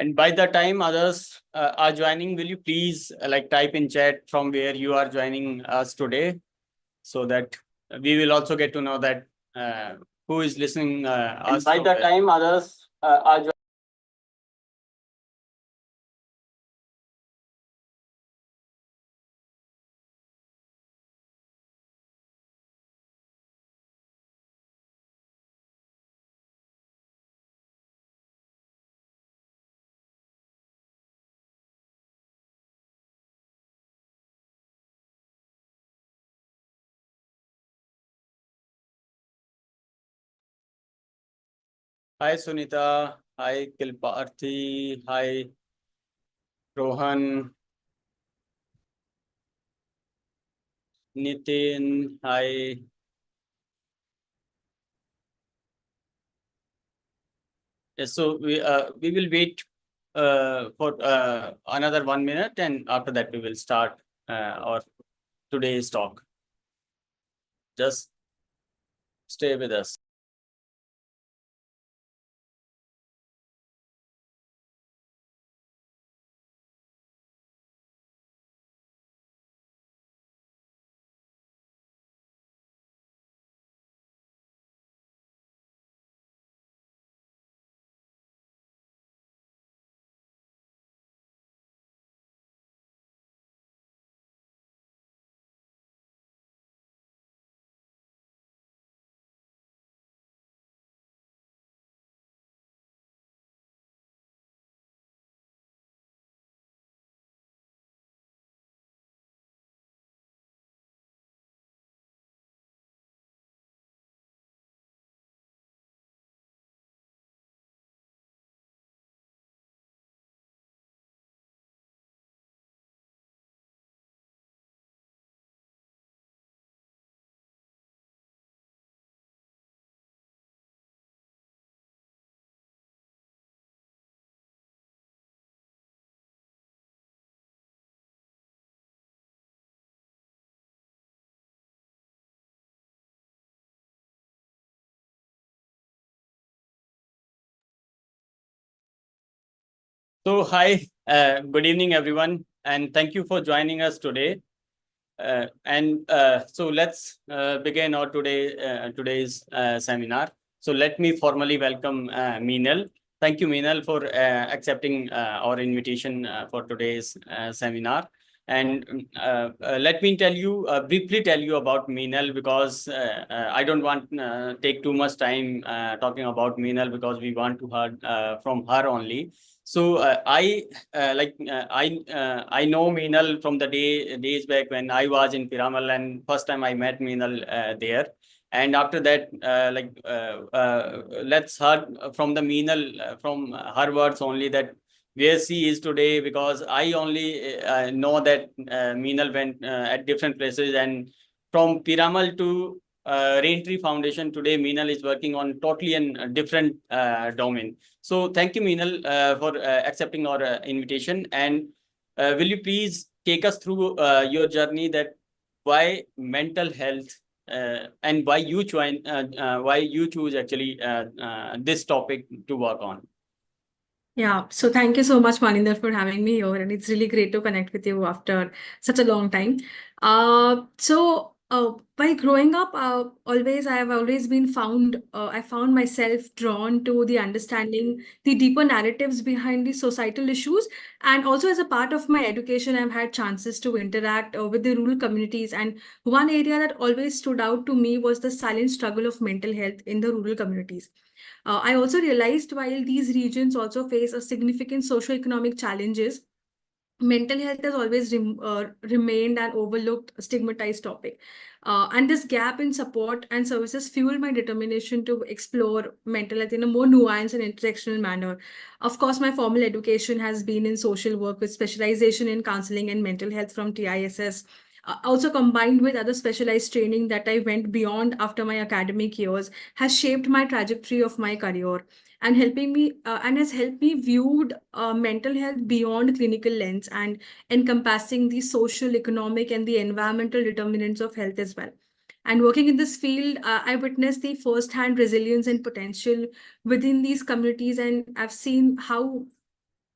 And by the time others are joining, will you please type in chat from where you are joining us today, so that we will also get to know that who is listening us. By the time others are joining. Hi Sunita, hi Kilparthi, hi Rohan, Nitin, hi. Yes, so we will wait for another 1 minute, and after that we will start our today's talk. Just stay with us. So hi, good evening everyone, and thank you for joining us today. So let's begin our today's seminar. So let me formally welcome Minal. Thank you, Minal, for accepting our invitation for today's seminar. And let me briefly tell you about Minal, because I don't want take too much time talking about Minal, because we want to hear from her only. So I know Minal from the days back when I was in Piramal, and first time I met Minal there. And after that, let's hear from the Minal, from her words only, that where she is today, because I only know that Minal went at different places, and from Piramal to Raintree Foundation, today Minal is working on totally a different domain. So thank you, Minal, for accepting our invitation. And will you please take us through your journey, that why mental health and why you choose actually this topic to work on? Yeah, so thank you so much, Maninder, for having me here, and it's really great to connect with you after such a long time. While growing up, I have always been I found myself drawn to the understanding the deeper narratives behind the societal issues, and also as a part of my education, I've had chances to interact with the rural communities. And one area that always stood out to me was the silent struggle of mental health in the rural communities. I also realized while these regions also face a significant socioeconomic challenges, mental health has always remained an overlooked, stigmatized topic. And this gap in support and services fueled my determination to explore mental health in a more nuanced and intersectional manner. Of course, my formal education has been in social work with specialization in counseling and mental health from TISS. Also combined with other specialized training that I went beyond after my academic years, has shaped my trajectory of my career and has helped me viewed mental health beyond clinical lens and encompassing the social, economic, and the environmental determinants of health as well. And working in this field, I witnessed the first-hand resilience and potential within these communities, and I've seen how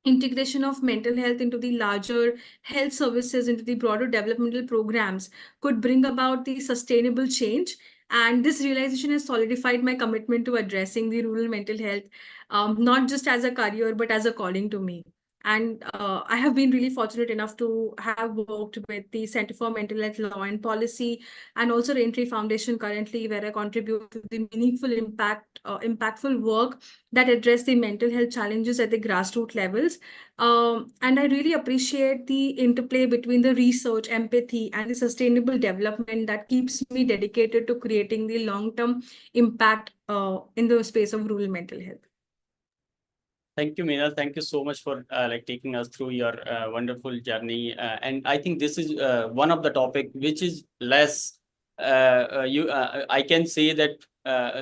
integration of mental health into the larger health services, into the broader developmental programs, could bring about the sustainable change. And this realization has solidified my commitment to addressing the rural mental health, not just as a career, but as a calling to me. And I have been really fortunate enough to have worked with the Center for Mental Health Law and Policy, and also Raintree Foundation currently, where I contribute to the impactful work that address the mental health challenges at the grassroots levels. And I really appreciate the interplay between the research, empathy, and the sustainable development that keeps me dedicated to creating the long-term impact in the space of rural mental health. Thank you, Minal. Thank you so much for like taking us through your wonderful journey. And I think this is one of the topic which is less. I can say that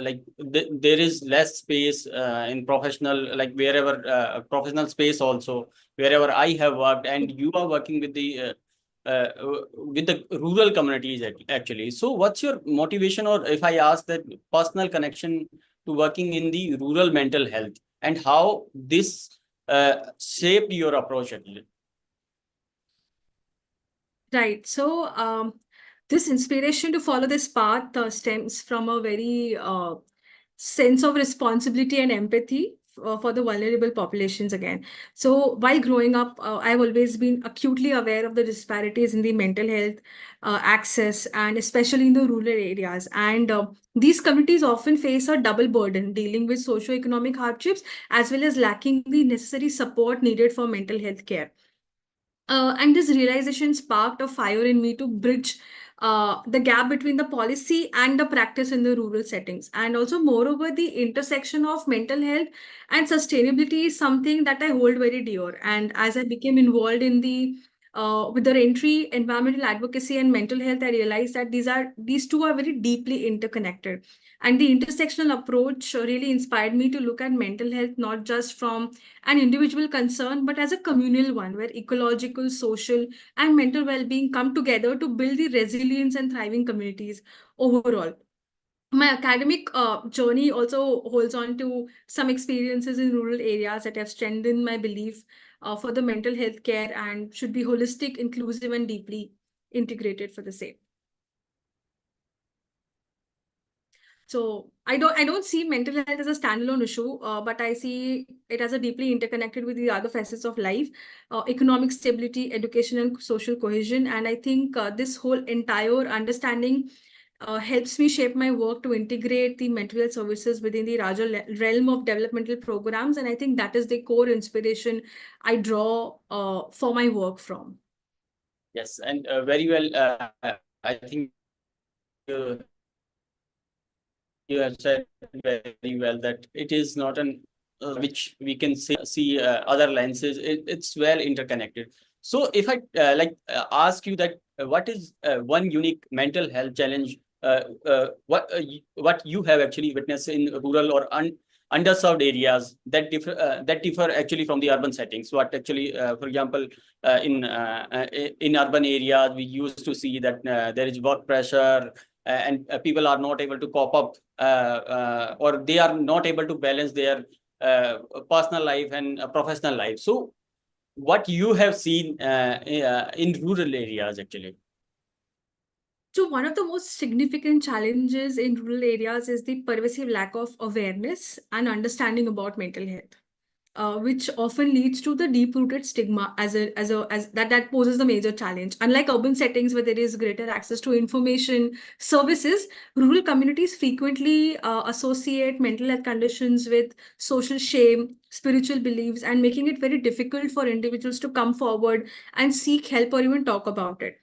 like there is less space in professional, like wherever professional space also, wherever I have worked, and you are working with the rural communities actually. So what's your motivation, or if I ask that personal connection to working in the rural mental health, and how this shaped your approach actually? Right. So this inspiration to follow this path stems from a very sense of responsibility and empathy for the vulnerable populations again. So while growing up, I've always been acutely aware of the disparities in the mental health access, and especially in the rural areas. And these communities often face a double burden, dealing with socioeconomic hardships as well as lacking the necessary support needed for mental health care. And this realization sparked a fire in me to bridge the gap between the policy and the practice in the rural settings. And also, moreover, the intersection of mental health and sustainability is something that I hold very dear. And as I became involved in the with the Raintree environmental advocacy and mental health, I realized that these two are very deeply interconnected. And the intersectional approach really inspired me to look at mental health not just from an individual concern, but as a communal one where ecological, social, and mental well being come together to build the resilience and thriving communities overall. My academic journey also holds on to some experiences in rural areas that have strengthened my belief for the mental health care and should be holistic, inclusive, and deeply integrated for the same. So I don't see mental health as a standalone issue, but I see it as a deeply interconnected with the other facets of life, economic stability, education, and social cohesion. And I think this whole entire understanding helps me shape my work to integrate the mental health services within the larger realm of developmental programs. And I think that is the core inspiration I draw for my work from. Yes, and very well. I think you have said very well that it is not an which we can see other lenses. It's well interconnected. So if I ask you that what is one unique mental health challenge what you have actually witnessed in rural or underserved areas that differ actually from the urban settings? What actually, for example, in urban areas, we used to see that there is work pressure, and people are not able to cope up, or they are not able to balance their personal life and professional life. So what you have seen in rural areas actually? So one of the most significant challenges in rural areas is the pervasive lack of awareness and understanding about mental health, which often leads to the deep-rooted stigma as that poses the major challenge. Unlike urban settings where there is greater access to information, services, rural communities frequently associate mental health conditions with social shame, spiritual beliefs, and making it very difficult for individuals to come forward and seek help or even talk about it.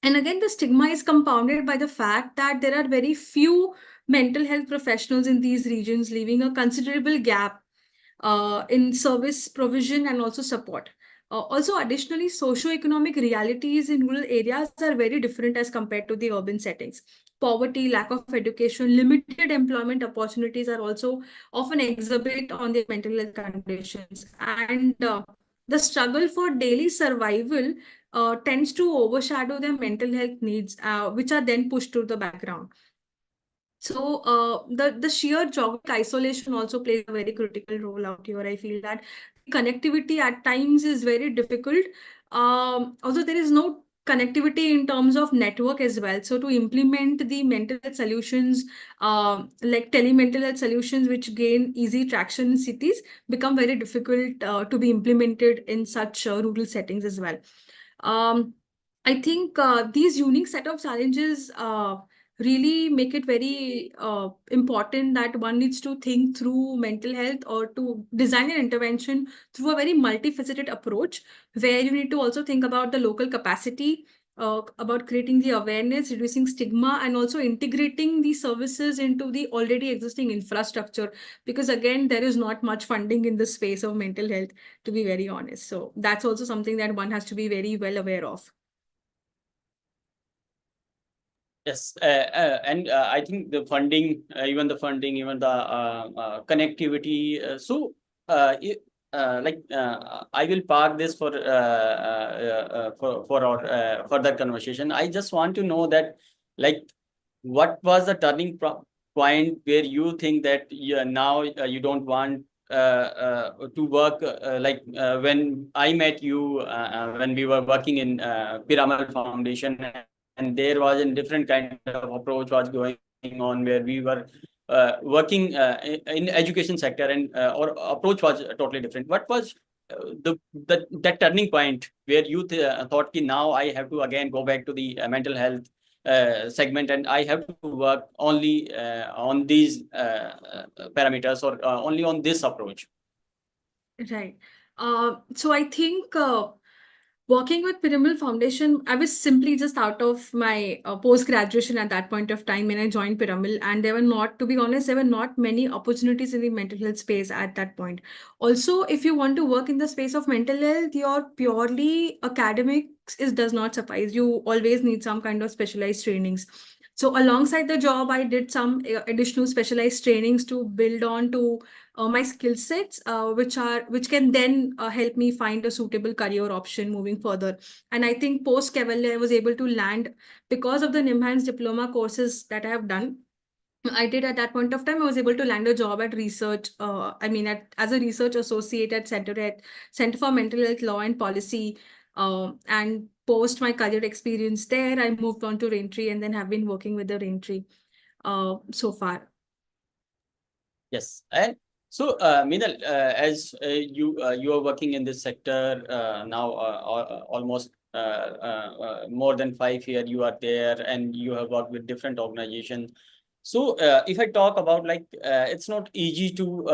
And again, the stigma is compounded by the fact that there are very few mental health professionals in these regions, leaving a considerable gap in service provision and also support. Also, additionally, socioeconomic realities in rural areas are very different as compared to the urban settings. Poverty, lack of education, limited employment opportunities are also often exhibit on the mental health conditions. And the struggle for daily survival tends to overshadow their mental health needs, which are then pushed to the background. So the sheer geographic isolation also plays a very critical role out here. I feel that connectivity at times is very difficult. Also, there is no connectivity in terms of network as well. So to implement the mental health solutions, like telemental health solutions, which gain easy traction in cities, become very difficult to be implemented in such rural settings as well. I think these unique set of challenges really make it very important that one needs to think through mental health or to design an intervention through a very multifaceted approach, where you need to also think about the local capacity, about creating the awareness, reducing stigma, and also integrating these services into the already existing infrastructure. Because again, there is not much funding in the space of mental health, to be very honest. So that's also something that one has to be very well aware of. Yes, and I think the funding, even the funding, even the connectivity. I will park this for our further conversation. I just want to know that, like, what was the turning point where you think that now you don't want to work when I met you when we were working in Piramal Foundation, and there was a different kind of approach was going on where we were working in education sector, and our approach was totally different. What was that turning point where you thought ki now I have to again go back to the mental health segment, and I have to work only on these parameters, or only on this approach? Right. So I think working with Piramal Foundation, I was simply just out of my post graduation at that point of time when I joined Piramal, and there were not, to be honest, there were not many opportunities in the mental health space at that point. Also, if you want to work in the space of mental health, your purely academics does not suffice. You always need some kind of specialized trainings. So alongside the job, I did some additional specialized trainings to build on to my skill sets, which can then help me find a suitable career option moving further. And I think post Kaivalya, I was able to land because of the NIMHANS diploma courses that I have done. I did at that point of time. I was able to land a job at research. As a research associate at Center for Mental Health Law and Policy. And post my career experience there, I moved on to Raintree and then have been working with the Raintree so far. Yes, and so Minal, as you are working in this sector now, almost more than 5 years you are there, and you have worked with different organizations. So if I talk about, like, it's not easy to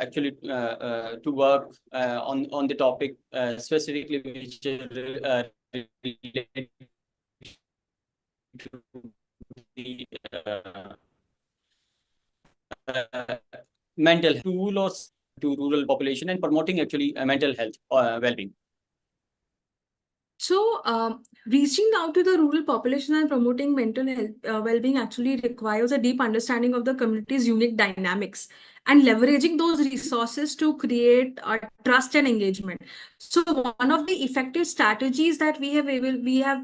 actually to work on the topic specifically which is related to the mental tool or to rural population and promoting actually mental health well-being. So, reaching out to the rural population and promoting mental health well-being actually requires a deep understanding of the community's unique dynamics and leveraging those resources to create trust and engagement. So, one of the effective strategies that we have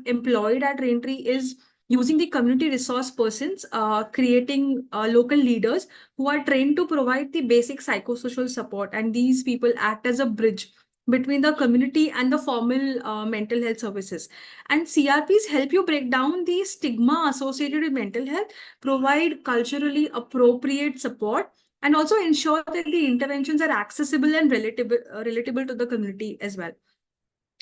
employed at Raintree is using the community resource persons, creating local leaders who are trained to provide the basic psychosocial support, and these people act as a bridge between the community and the formal mental health services. And CRPs help you break down the stigma associated with mental health, provide culturally appropriate support, and also ensure that the interventions are accessible and relatable to the community as well.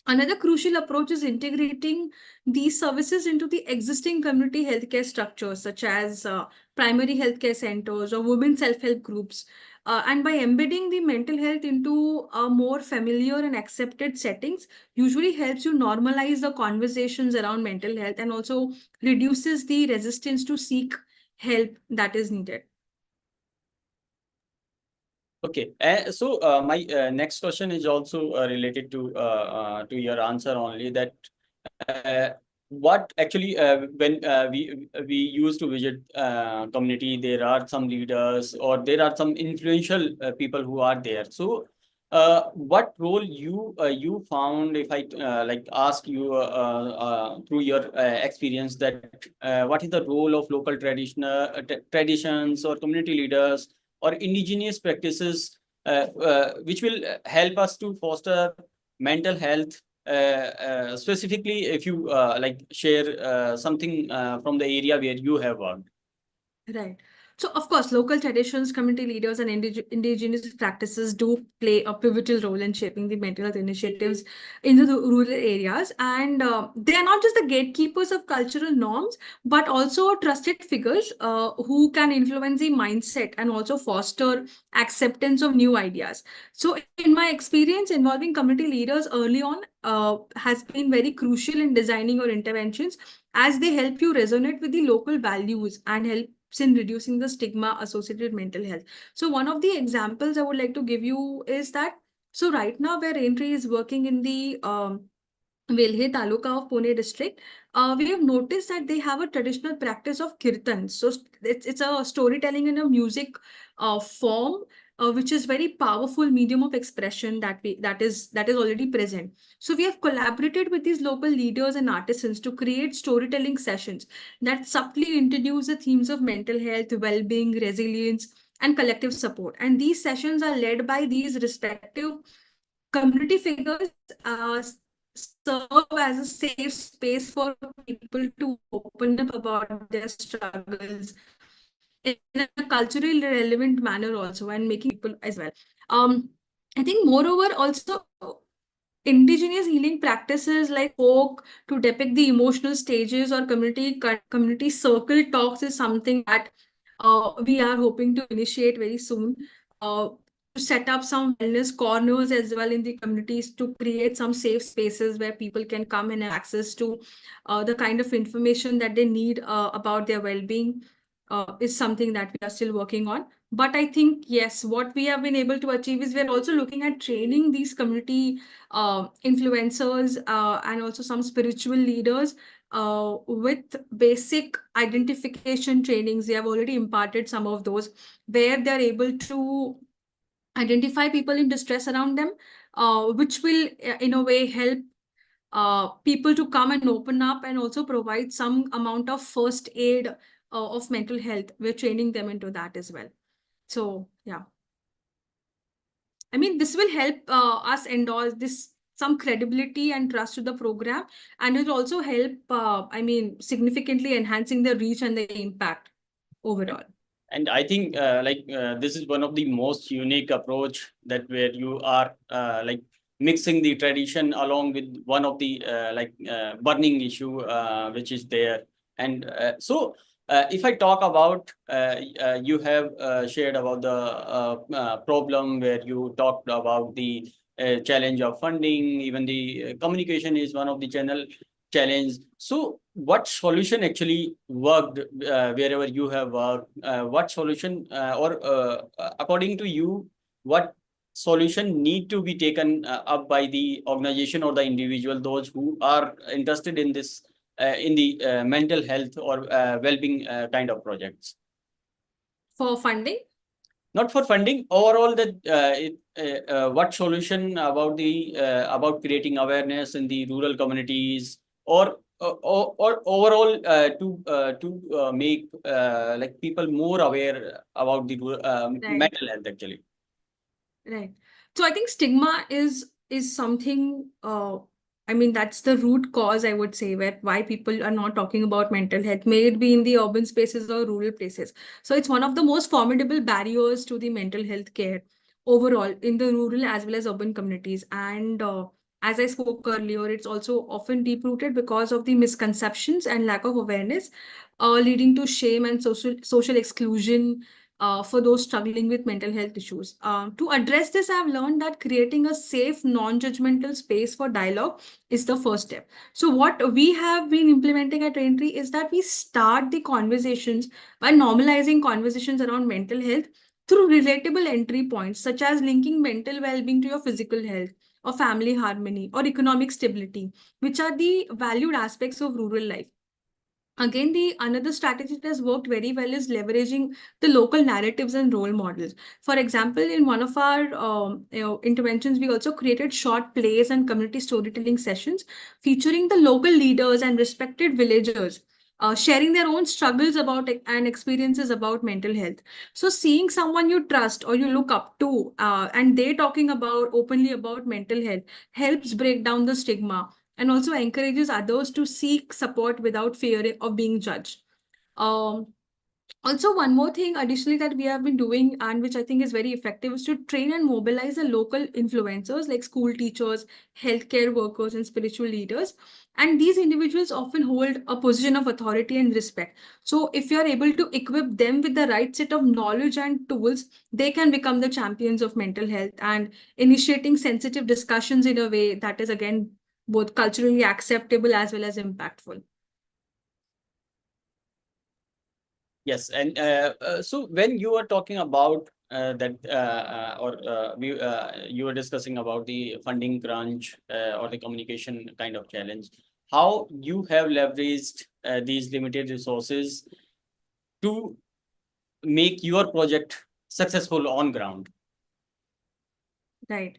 Another crucial approach is integrating these services into the existing community healthcare structures, such as primary healthcare centers or women self-help groups. And by embedding the mental health into more familiar and accepted settings, usually helps you normalize the conversations around mental health and also reduces the resistance to seek help that is needed. Okay, so my next question is also related to your answer only, that what actually when we used to visit community, there are some leaders or there are some influential people who are there. So what role you found, if I like ask you through your experience, that what is the role of local traditions or community leaders or indigenous practices which will help us to foster mental health. Specifically, if you like share something from the area where you have worked. Right. So, of course, local traditions, community leaders, and indigenous practices do play a pivotal role in shaping the mental health initiatives in the rural areas. And they are not just the gatekeepers of cultural norms, but also trusted figures who can influence the mindset and also foster acceptance of new ideas. So, in my experience, involving community leaders early on has been very crucial in designing your interventions, as they help you resonate with the local values and help in reducing the stigma associated with mental health. So one of the examples I would like to give you is that, so right now where Raintree is working in the Velhe Taluka of Pune district, we have noticed that they have a traditional practice of kirtan. So it's a storytelling in a music form, which is very powerful medium of expression that is already present. So we have collaborated with these local leaders and artisans to create storytelling sessions that subtly introduce the themes of mental health, well-being, resilience, and collective support. And these sessions are led by these respective community figures, serve as a safe space for people to open up about their struggles in a culturally relevant manner also, and making people as well. I think moreover also indigenous healing practices like folk to depict the emotional stages or community circle talks is something that we are hoping to initiate very soon. To set up some wellness corners as well in the communities to create some safe spaces where people can come and have access to the kind of information that they need about their well-being is something that we are still working on. But I think, yes, what we have been able to achieve is we're also looking at training these community influencers and also some spiritual leaders with basic identification trainings. They have already imparted some of those, where they're able to identify people in distress around them, which will in a way help people to come and open up and also provide some amount of first aid of mental health. We're training them into that as well. So yeah, I mean, this will help us endorse this some credibility and trust to the program, and it will also help, I mean, significantly enhancing the reach and the impact overall. And I think this is one of the most unique approach that where you are like mixing the tradition along with one of the burning issue which is there. And so if I talk about you have shared about the problem where you talked about the challenge of funding, even the communication is one of the channel challenge. So what solution actually worked wherever you have worked? What solution according to you, what solution need to be taken up by the organization or the individual, those who are interested in this in the mental health or well-being kind of projects? For funding? Not for funding, overall that what solution about the about creating awareness in the rural communities, or overall to make like people more aware about the Right. mental health actually. Right. So I think stigma is something, I mean, that's the root cause, I would say, where why people are not talking about mental health, may it be in the urban spaces or rural places. So it's one of the most formidable barriers to the mental health care overall in the rural as well as urban communities. And as I spoke earlier, it's also often deep-rooted because of the misconceptions and lack of awareness, leading to shame and social exclusion for those struggling with mental health issues. To address this, I've learned that creating a safe, non-judgmental space for dialogue is the first step. So what we have been implementing at Raintree is that we start the conversations by normalizing conversations around mental health through relatable entry points, such as linking mental well-being to your physical health or family harmony or economic stability, which are the valued aspects of rural life. Again, the another strategy that has worked very well is leveraging the local narratives and role models. For example, in one of our interventions, we also created short plays and community storytelling sessions featuring the local leaders and respected villagers sharing their own struggles about and experiences about mental health. So seeing someone you trust or you look up to, and they talking about openly about mental health helps break down the stigma and also encourages others to seek support without fear of being judged. Um, Also, one more thing additionally that we have been doing and which I think is very effective is to train and mobilize the local influencers like school teachers, healthcare workers, and spiritual leaders. And these individuals often hold a position of authority and respect. So, if you are able to equip them with the right set of knowledge and tools, they can become the champions of mental health and initiating sensitive discussions in a way that is, again, both culturally acceptable as well as impactful. Yes, and so when you are talking about that, you were discussing about the funding crunch or the communication kind of challenge, how you have leveraged these limited resources to make your project successful on ground. Right.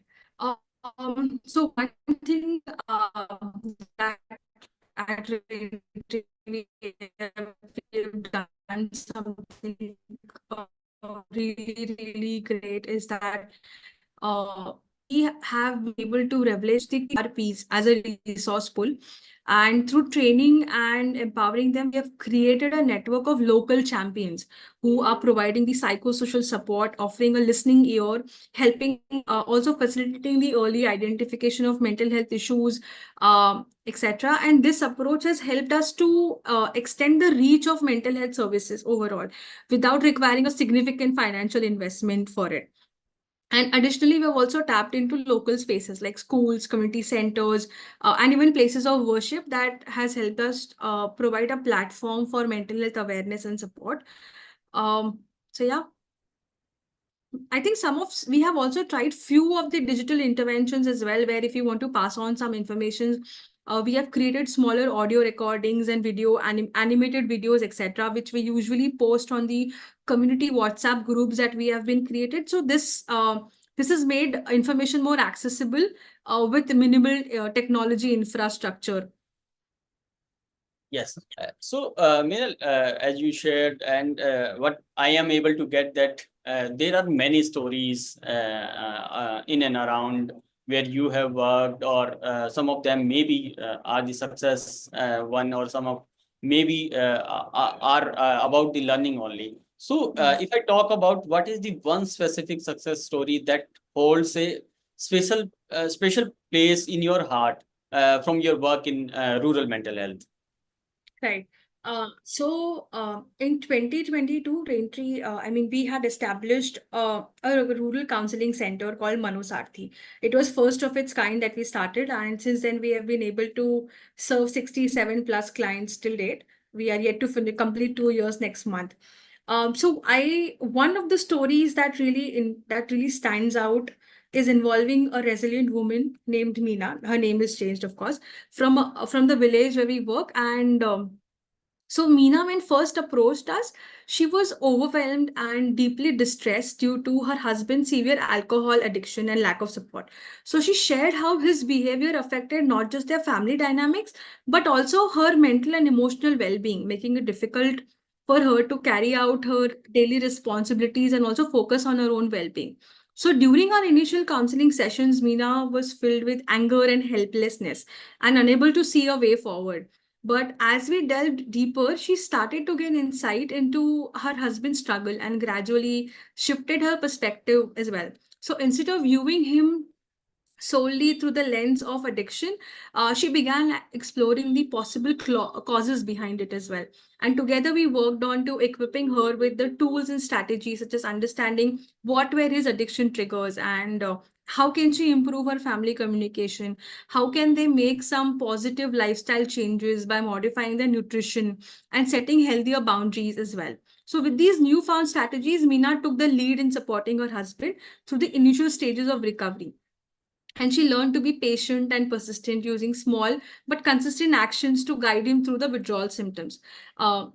So one thing that at Raintree we have done something uh, really great is that we have been able to leverage the RPs as a resource pool. And through training and empowering them, we have created a network of local champions who are providing the psychosocial support, offering a listening ear, helping, also facilitating the early identification of mental health issues, etc. And this approach has helped us to extend the reach of mental health services overall without requiring a significant financial investment for it. And additionally, we have also tapped into local spaces like schools, community centers, and even places of worship that has helped us provide a platform for mental health awareness and support. So yeah, I think we have also tried few of the digital interventions as well, where if you want to pass on some information, we have created smaller audio recordings and animated videos, etc., which we usually post on the community WhatsApp groups that we have been created. So this has made information more accessible with minimal technology infrastructure. Yes. So, Minal, as you shared, and what I am able to get that there are many stories in and around where you have worked, or some of them maybe are the success one, or some of maybe are about the learning only. So, if I talk about what is the one specific success story that holds a special place in your heart from your work in rural mental health. Right. In 2022, Raintree, we had established a rural counseling center called Manosarthi. It was first of its kind that we started, and since then we have been able to serve 67 plus clients till date. We are yet to complete 2 years next month. One of the stories that really stands out is involving a resilient woman named Meena. Her name is changed, of course, from the village where we work. And so Meena, when first approached us, she was overwhelmed and deeply distressed due to her husband's severe alcohol addiction and lack of support. So she shared how his behavior affected not just their family dynamics, but also her mental and emotional well-being, making it difficult for her to carry out her daily responsibilities and also focus on her own well-being. So during our initial counseling sessions, Meena was filled with anger and helplessness and unable to see a way forward. But as we delved deeper, she started to gain insight into her husband's struggle and gradually shifted her perspective as well. So instead of viewing him solely through the lens of addiction, she began exploring the possible causes behind it as well. And together we worked on to equipping her with the tools and strategies such as understanding what were his addiction triggers and how can she improve her family communication, how can they make some positive lifestyle changes by modifying their nutrition and setting healthier boundaries as well. So with these newfound strategies, Meena took the lead in supporting her husband through the initial stages of recovery. And she learned to be patient and persistent, using small but consistent actions to guide him through the withdrawal symptoms.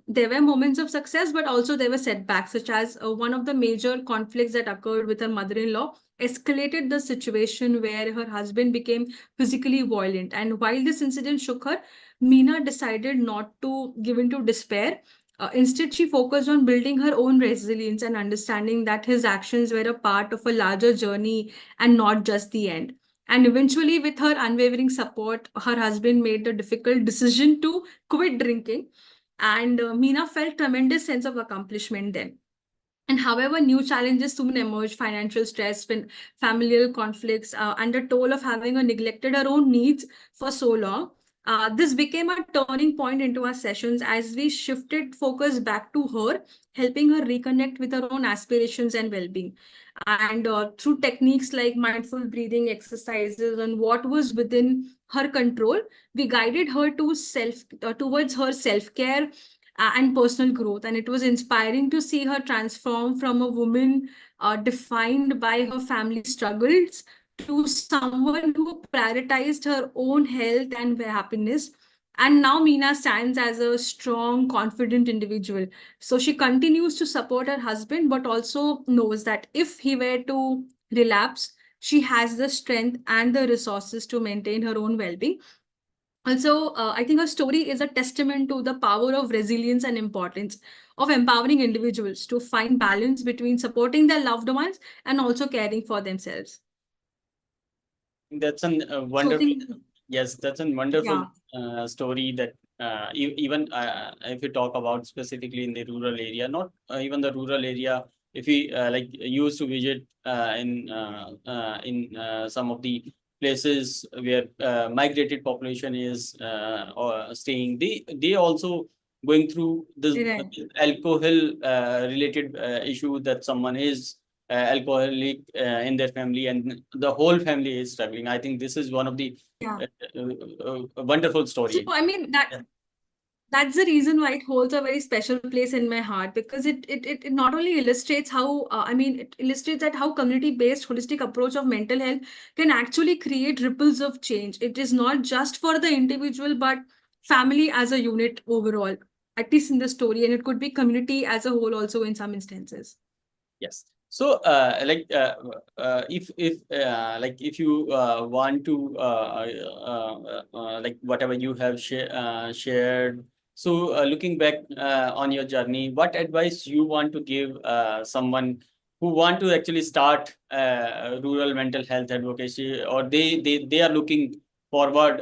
There were moments of success, but also there were setbacks, such as one of the major conflicts that occurred with her mother in law escalated the situation where her husband became physically violent. And while this incident shook her, Meena decided not to give in to despair. Instead, she focused on building her own resilience and understanding that his actions were a part of a larger journey and not just the end. And eventually, with her unwavering support, her husband made the difficult decision to quit drinking. And Meena felt tremendous sense of accomplishment then. And however, new challenges soon emerged: financial stress, familial conflicts, and the toll of having neglected her own needs for so long. This became a turning point into our sessions as we shifted focus back to her, helping her reconnect with her own aspirations and well being. And through techniques like mindful breathing exercises and what was within her control, we guided her towards her self care and personal growth. And it was inspiring to see her transform from a woman defined by her family struggles to someone who prioritized her own health and happiness. And now Meena stands as a strong, confident individual. So she continues to support her husband, but also knows that if he were to relapse, she has the strength and the resources to maintain her own well being. Also, I think her story is a testament to the power of resilience and importance of empowering individuals to find balance between supporting their loved ones and also caring for themselves. That's an So I wonderful. think, Yes, that's a wonderful yeah, story that even if you talk about specifically in the rural area, not even the rural area, if we like used to visit in some of the places where migrated population is or staying, they also going through this right. alcohol related issue, that someone is alcoholic in their family and the whole family is struggling. I think this is one of the Yeah. wonderful So story. I mean Yeah. that's the reason why it holds a very special place in my heart, because it not only illustrates how it illustrates that how community based holistic approach of mental health can actually create ripples of change. It is not just for the individual but family as a unit overall, at least in the story, and it could be community as a whole also in some instances. Yes. So, if you want to like whatever you have shared. So, looking back on your journey, what advice you want to give someone who want to actually start rural mental health advocacy, or they are looking forward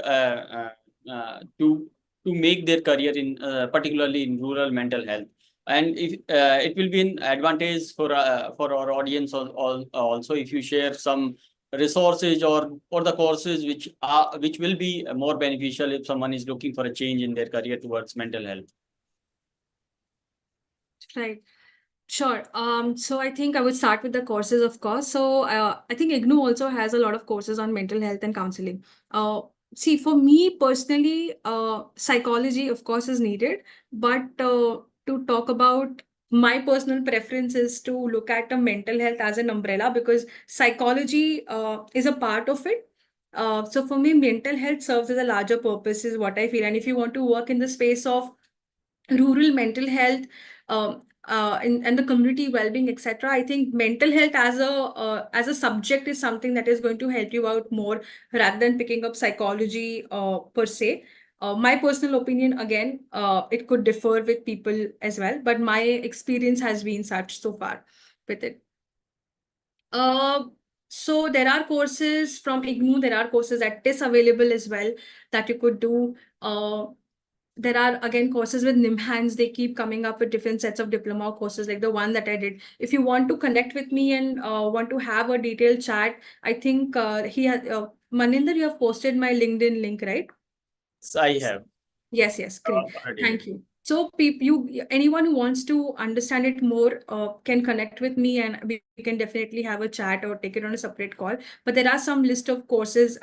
to make their career in particularly in rural mental health. And if it will be an advantage for our audience also if you share some resources or the courses which will be more beneficial if someone is looking for a change in their career towards mental health. Right. Sure. So I think I would start with the courses, of course. So I think IGNU also has a lot of courses on mental health and counseling. Uh, See, for me personally, psychology, of course, is needed. But to talk about my personal preference is to look at the mental health as an umbrella, because psychology is a part of it. So for me, mental health serves as a larger purpose, is what I feel. And if you want to work in the space of rural mental health, and the community well-being, etc., I think mental health as a subject is something that is going to help you out more rather than picking up psychology per se. My personal opinion, again, it could differ with people as well, but my experience has been such so far with it. uh, so there are courses from IGNU, there are courses that is available as well that you could do. There are again courses with NIMHANS. They keep coming up with different sets of diploma courses, like the one that I did. If you want to connect with me and want to have a detailed chat, I think he has Maninder, you have posted my LinkedIn link, right? So I have Yes, great. already. Thank you. So, anyone who wants to understand it more can connect with me, and we can definitely have a chat or take it on a separate call. But there are some list of courses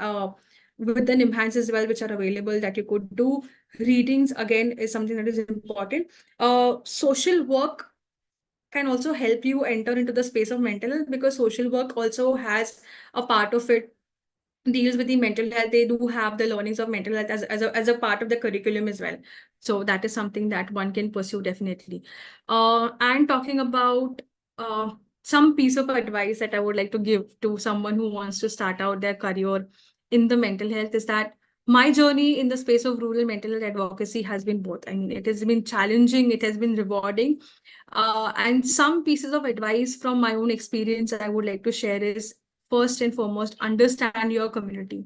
with the NIMHANS as well, which are available that you could do. Readings, again, is something that is important. Social work can also help you enter into the space of mental health, because social work also has a part of it deals with the mental health, they do have the learnings of mental health as a part of the curriculum as well. So that is something that one can pursue definitely. And talking about some piece of advice that I would like to give to someone who wants to start out their career in the mental health is that my journey in the space of rural mental health advocacy has been both. I mean, it has been challenging, it has been rewarding. And some pieces of advice from my own experience I would like to share is, first and foremost, understand your community.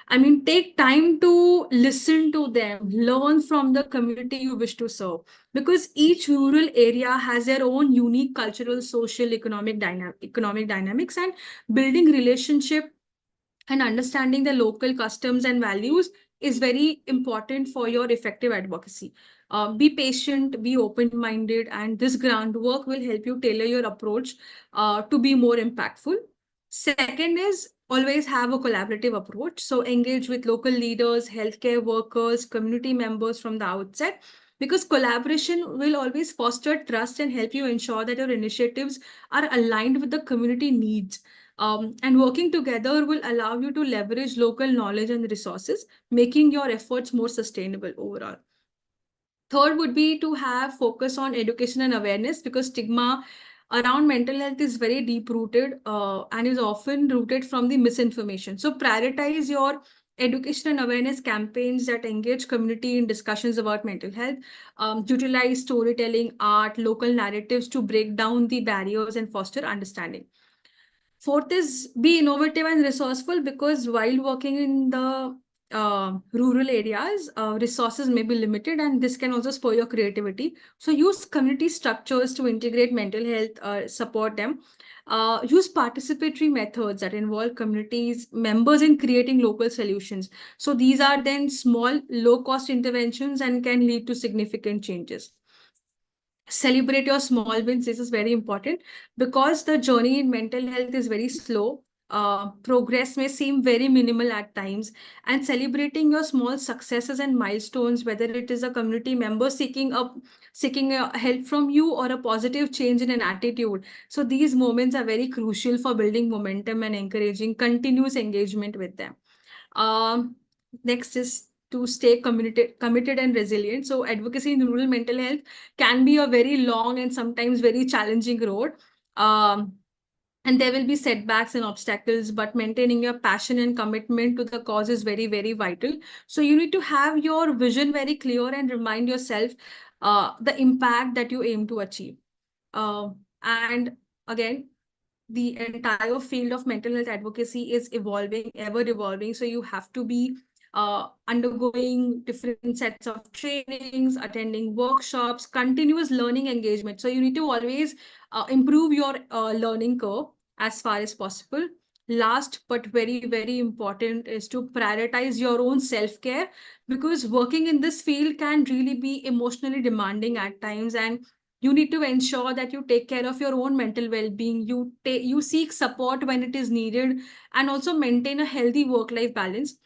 I mean, take time to listen to them, learn from the community you wish to serve, because each rural area has their own unique cultural, social, economic dynamics, and building relationship and understanding the local customs and values is very important for your effective advocacy. Be patient, be open minded, and this groundwork will help you tailor your approach to be more impactful. Second is always have a collaborative approach. So engage with local leaders, healthcare workers, community members from the outset, because collaboration will always foster trust and help you ensure that your initiatives are aligned with the community needs. And working together will allow you to leverage local knowledge and resources, making your efforts more sustainable overall. Third would be to have focus on education and awareness, because stigma around mental health is very deep rooted and is often rooted from the misinformation. So prioritize your education and awareness campaigns that engage community in discussions about mental health. Utilize storytelling, art, local narratives to break down the barriers and foster understanding. Fourth is be innovative and resourceful, because while working in the rural areas, resources may be limited, and this can also spur your creativity. So use community structures to integrate mental health, support them. Use participatory methods that involve communities members in creating local solutions. So these are then small, low-cost interventions and can lead to significant changes. Celebrate your small wins. This is very important, because the journey in mental health is very slow. Progress may seem very minimal at times, and celebrating your small successes and milestones, whether it is a community member seeking help from you or a positive change in an attitude, so these moments are very crucial for building momentum and encouraging continuous engagement with them. um, Next is to stay committed and resilient. So advocacy in rural mental health can be a very long and sometimes very challenging road. Um, and there will be setbacks and obstacles, but maintaining your passion and commitment to the cause is very, very vital. So you need to have your vision very clear and remind yourself the impact that you aim to achieve. And again, the entire field of mental health advocacy is evolving, ever evolving. So you have to be undergoing different sets of trainings, attending workshops, continuous learning engagement. So you need to always improve your learning curve as far as possible. Last but very, very important is to prioritize your own self-care, because working in this field can really be emotionally demanding at times, and you need to ensure that you take care of your own mental well-being. You seek support when it is needed, and also maintain a healthy work-life balance,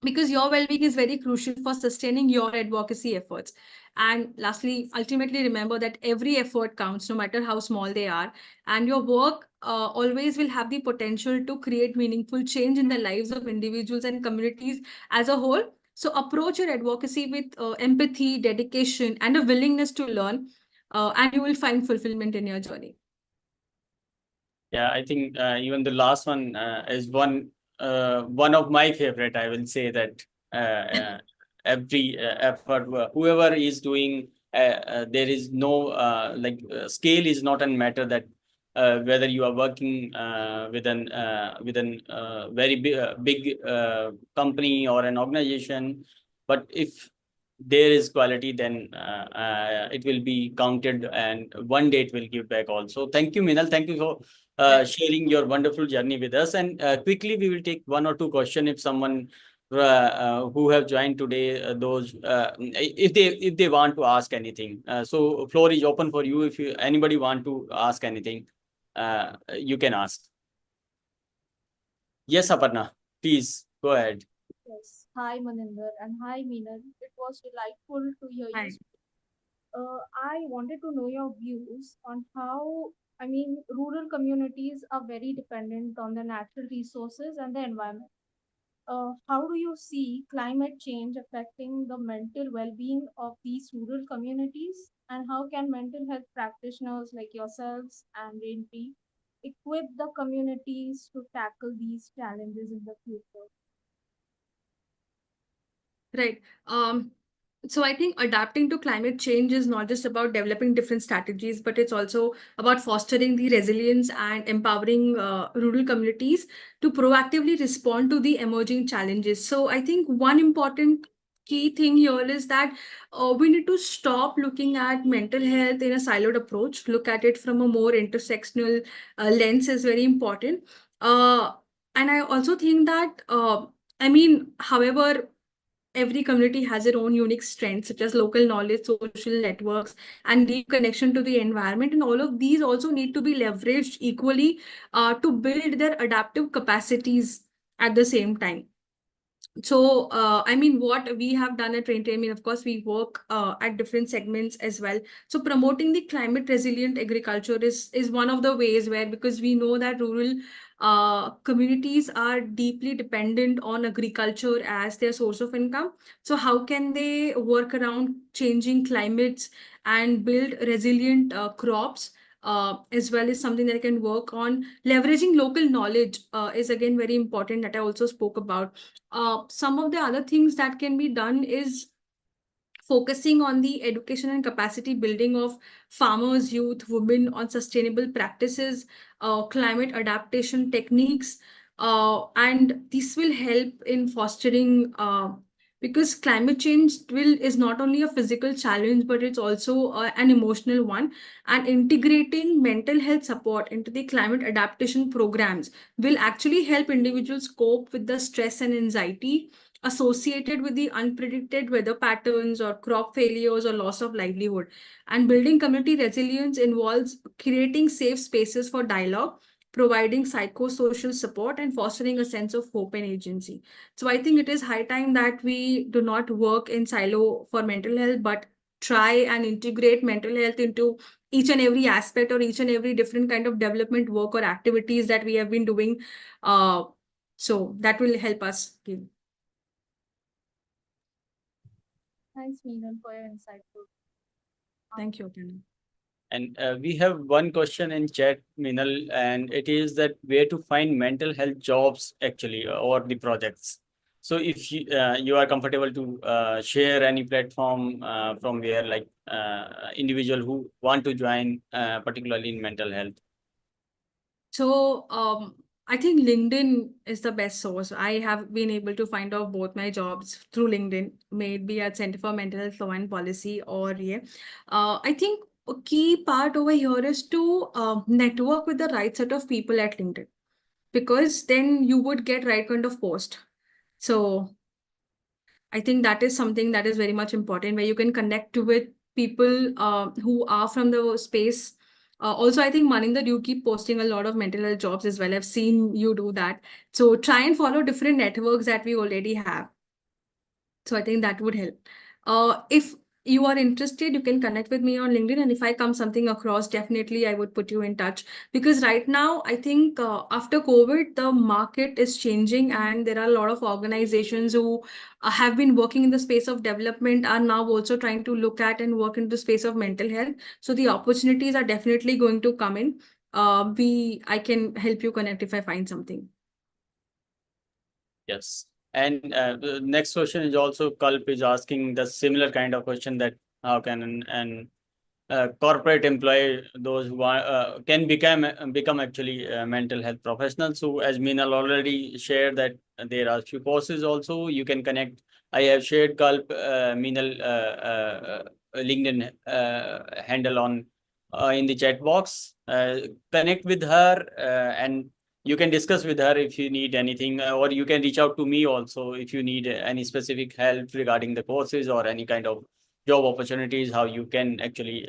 because your well-being is very crucial for sustaining your advocacy efforts. And lastly, ultimately, remember that every effort counts, no matter how small they are, and your work always will have the potential to create meaningful change in the lives of individuals and communities as a whole. So approach your advocacy with empathy, dedication, and a willingness to learn, and you will find fulfillment in your journey. Yeah, I think even the last one is one of my favorite. I will say that every effort, whoever is doing, there is no scale is not a matter that whether you are working with an very big company or an organization, but if there is quality, then it will be counted, and one day it will give back also. Thank you, Minal. Thank you for sharing your wonderful journey with us. And quickly, we will take one or two questions if someone who have joined today, those if they want to ask anything. So floor is open for you. If anybody want to ask anything, you can ask. Yes, Aparna, please go ahead. Yes. Hi, Maninder, and hi, Meenal. It was delightful to hear you Hi. speak. I wanted to know your views on how, rural communities are very dependent on the natural resources and the environment. how do you see climate change affecting the mental well-being of these rural communities? And how can mental health practitioners like yourselves and Raintree equip the communities to tackle these challenges in the future? Right. So I think adapting to climate change is not just about developing different strategies, but it's also about fostering the resilience and empowering rural communities to proactively respond to the emerging challenges. So I think one important key thing here is that we need to stop looking at mental health in a siloed approach. Look at it from a more intersectional lens is very important. Uh, and I also think that however, every community has their own unique strengths, such as local knowledge, social networks, and deep connection to the environment. And all of these also need to be leveraged equally to build their adaptive capacities at the same time. So, what we have done at Raintree, of course, we work at different segments as well. So, promoting the climate resilient agriculture is one of the ways where, because we know that rural communities are deeply dependent on agriculture as their source of income. So, how can they work around changing climates and build resilient crops? As well as something that I can work on. Leveraging local knowledge is again very important, that I also spoke about. Some of the other things that can be done is focusing on the education and capacity building of farmers, youth, women on sustainable practices, climate adaptation techniques, and this will help in fostering. Because climate change is not only a physical challenge, but it's also an emotional one. And integrating mental health support into the climate adaptation programs will actually help individuals cope with the stress and anxiety associated with the unpredicted weather patterns or crop failures or loss of livelihood. And building community resilience involves creating safe spaces for dialogue, providing psychosocial support, and fostering a sense of hope and agency. So I think it is high time that we do not work in silo for mental health, but try and integrate mental health into each and every aspect or each and every different kind of development work or activities that we have been doing. So that will help us. Thanks, Meenal, for your insightful. Thank you, Aparna. And we have one question in chat, Minal, and it is that where to find mental health jobs actually or the projects. So if you are comfortable to share any platform from where like individual who want to join particularly in mental health. So I think LinkedIn is the best source. I have been able to find out both my jobs through LinkedIn, maybe at Center for Mental Health Law and Policy or yeah. I think a key part over here is to network with the right set of people at LinkedIn, because then you would get right kind of post. So I think that is something that is very much important, where you can connect with people who are from the space. Also, I think Maninder, you keep posting a lot of mental health jobs as well. I've seen you do that. So try and follow different networks that we already have. So I think that would help. If you are interested, you can connect with me on LinkedIn. And if I come something across, definitely I would put you in touch. Because right now, I think after COVID, the market is changing and there are a lot of organizations who have been working in the space of development are now also trying to look at and work into the space of mental health. So the opportunities are definitely going to come in. I can help you connect if I find something. Yes. And the next question is also Kalp is asking the similar kind of question, that how can an corporate employee, those who are, can become actually mental health professionals. So as Minal already shared that there are few courses also you can connect. I have shared Kalp Minal LinkedIn handle on in the chat box. Connect with her and you can discuss with her if you need anything, or you can reach out to me also if you need any specific help regarding the courses or any kind of job opportunities, how you can actually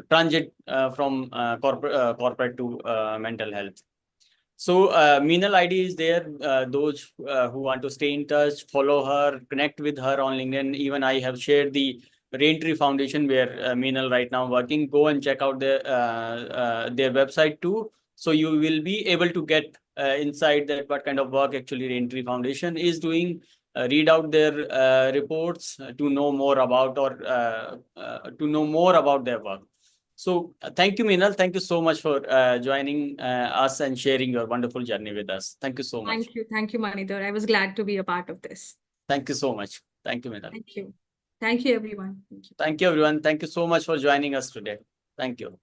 transit from corporate to mental health. So Meenal ID is there. Those who want to stay in touch, follow her, connect with her on LinkedIn. Even I have shared the Raintree Foundation where Meenal right now working. Go and check out their website too. So you will be able to get insight that what kind of work actually Raintree Foundation is doing. Read out their reports to know more about their work. So thank you, Minal. Thank you so much for joining us and sharing your wonderful journey with us. Thank you so much. Thank you, Manidhar. I was glad to be a part of this. Thank you so much. Thank you, Minal. Thank you, everyone. Thank you. Thank you, everyone. Thank you so much for joining us today. Thank you.